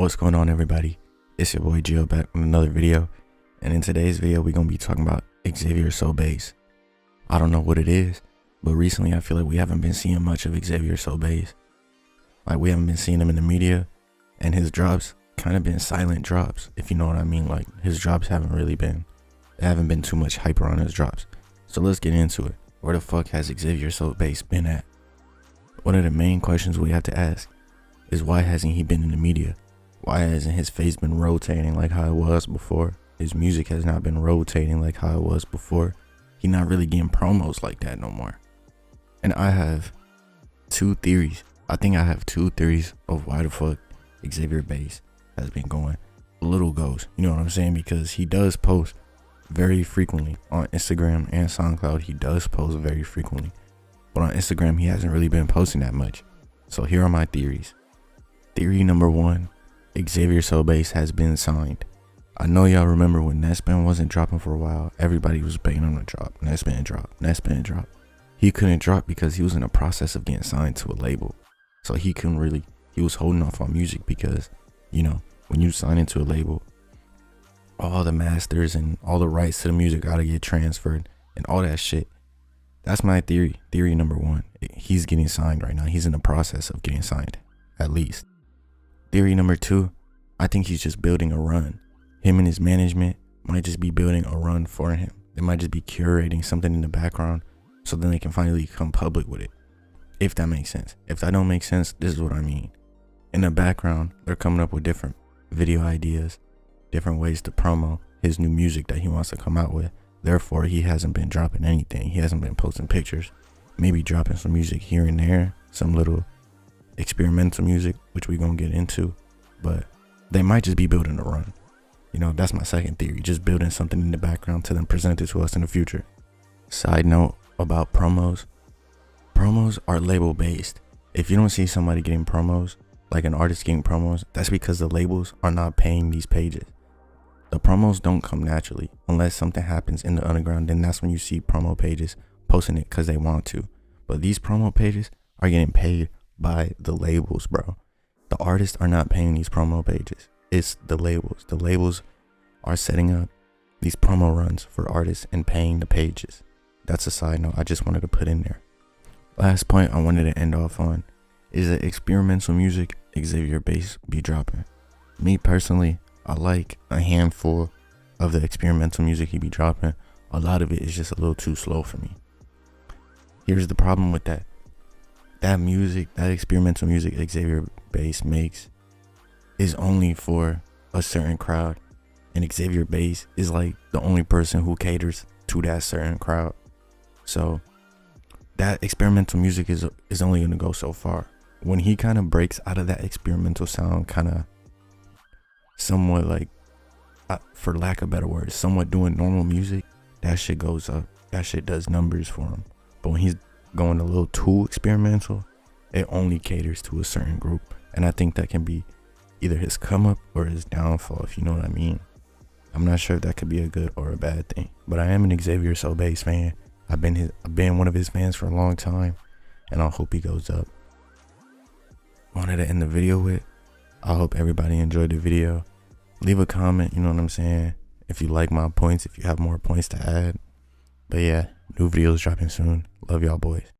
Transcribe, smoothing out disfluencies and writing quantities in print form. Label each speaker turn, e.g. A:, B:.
A: What's going on, everybody? It's your boy Gio back with another video, and in today's video we're gonna be talking about Xaviersobased. I don't know what it is, but recently I feel like we haven't been seeing much of Xaviersobased. Like, we haven't been seeing him in the media, and his drops kind of been silent drops, if you know what I mean. Like, his drops haven't been too much hype around his drops. So let's get into it. Where the fuck has Xaviersobased been at? One of the main questions we have to ask is, why hasn't he been in the media? Why hasn't his face been rotating like how it was before? His music has not been rotating like how it was before. He not really getting promos like that no more. And I have two theories. I think I have two theories of why the fuck Xaviersobased has been going little goes. You know what I'm saying? Because he does post very frequently on Instagram and SoundCloud. He does post very frequently. But on Instagram, he hasn't really been posting that much. So here are my theories. Theory number one, Xaviersobased has been signed. I know y'all remember when Nespin wasn't dropping for a while. Everybody was begging him to drop. Nespin drop. He couldn't drop because he was in the process of getting signed to a label. So he was holding off on music because, you know, when you sign into a label, all the masters and all the rights to the music gotta get transferred and all that shit. That's my theory. Theory number one. He's getting signed right now. He's in the process of getting signed, at least. Theory number two, I think he's just building a run. Him and his management might just be building a run for him. They might just be curating something in the background so then they can finally come public with it. If that makes sense. If that don't make sense, this is what I mean. In the background, they're coming up with different video ideas, different ways to promo his new music that he wants to come out with. Therefore, he hasn't been dropping anything. He hasn't been posting pictures, maybe dropping some music here and there, some little experimental music, which we're gonna get into, but they might just be building a run. You know, that's my second theory, just building something in the background to then present it to us in the future. Side note about promos are label based. If you don't see somebody getting promos, like an artist getting promos, that's because the labels are not paying these pages. The promos don't come naturally unless something happens in the underground. Then that's when you see promo pages posting it because they want to. But these promo pages are getting paid by the labels, bro. The artists are not paying these promo pages. It's the labels. The labels are setting up these promo runs for artists and paying the pages. That's a side note I just wanted to put in there. Last point I wanted to end off on is that experimental music Xaviersobased be dropping. Me personally, I like a handful of the experimental music he be dropping. A lot of it is just a little too slow for me. Here's the problem with that. That music, that experimental music Xaviersobased makes is only for a certain crowd. And Xaviersobased is like the only person who caters to that certain crowd. So that experimental music is only going to go so far. When he kind of breaks out of that experimental sound, kind of somewhat like, for lack of better words, somewhat doing normal music, that shit goes up. That shit does numbers for him. But when he's going a little too experimental, it only caters to a certain group. And I think that can be either his come up or his downfall, if you know what I mean. I'm not sure if that could be a good or a bad thing, but I am an Xaviersobased fan. I've been one of his fans for a long time, and I hope he goes up. Wanted to end the video with, I hope everybody enjoyed the video. Leave a comment, you know what I'm saying, if you like my points, if you have more points to add. But yeah, new videos dropping soon. Love y'all boys.